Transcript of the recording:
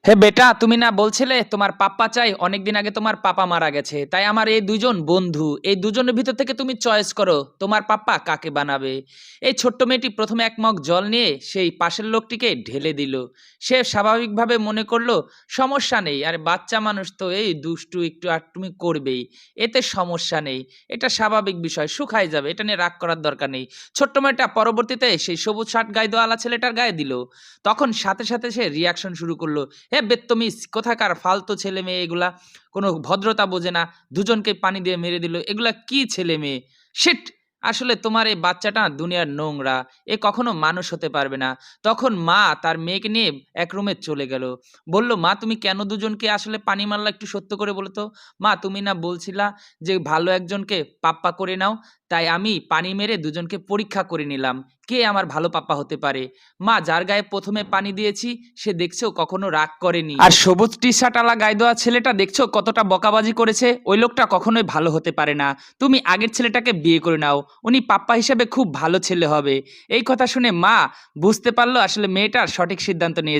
হে বেটা, তুমি না বলছিলে তোমার পাপ্পা চাই? অনেকদিন আগে তোমার পাপা মারা গেছে, তাই আমার এই দুইজন বন্ধু, এই দুজনের ভিতর থেকে তুমি চয়েস করো তোমার পাপ্পা কাকে বানাবে। এই ছোট্ট মেয়েটি প্রথমে এক মগ জল নিয়ে সেই পাশের লোকটিকে ঢেলে দিল। সে স্বাভাবিকভাবে মনে করলো সমস্যা নেই, আরে বাচ্চা মানুষ তো এই দুষ্টু একটু আর তুমি করবেই, এতে সমস্যা নেই, এটা স্বাভাবিক বিষয়, শুকায় যাবে, এটা নিয়ে রাগ করার দরকার নেই। ছোট্ট মেয়েটা পরবর্তীতে সেই সবুজ শার্ট গায়ে দেওয়ালা ছেলেটার গায়ে দিল। তখন সাথে সাথে সে রিয়াকশন শুরু করলো, হে বেত্তমিজ কোথাকার ফালতু ছেলে মেয়ে এগুলা, কোনো ভদ্রতা বোঝে না, দুজনকে পানি দিয়ে মেরে দিল, এগুলা কি ছেলে মেয়ে, শিট। আসলে তোমার এই বাচ্চাটা দুনিয়ার নোংরা, এ কখনো মানুষ হতে পারবে না। তখন মা তার মেয়েকে নিয়ে এক রুমে চলে গেল। বলল, মা তুমি কেন দুজনকে আসলে পানি মারলা, একটু সত্য করে বলো তো। মা তুমি না বলছিলা যে ভালো একজনকে পাপ্পা করে নাও, তাই আমি পানি মেরে দুজনকে পরীক্ষা করে নিলাম কে আমার ভালো পাপ্পা হতে পারে। মা যার গায়ে প্রথমে পানি দিয়েছি সে দেখছো কখনো রাগ করেনি, আর সবুজ টি শার্ট আলা গায়ে দেওয়া ছেলেটা দেখছো কতটা বকাবাজি করেছে, ওই লোকটা কখনোই ভালো হতে পারে না। তুমি আগের ছেলেটাকে বিয়ে করে নাও, উনি পাপ্পা হিসেবে খুব ভালো ছেলে হবে। এই কথা শুনে মা বুঝতে পারলো আসলে মেয়েটার সঠিক সিদ্ধান্ত নিয়েছে।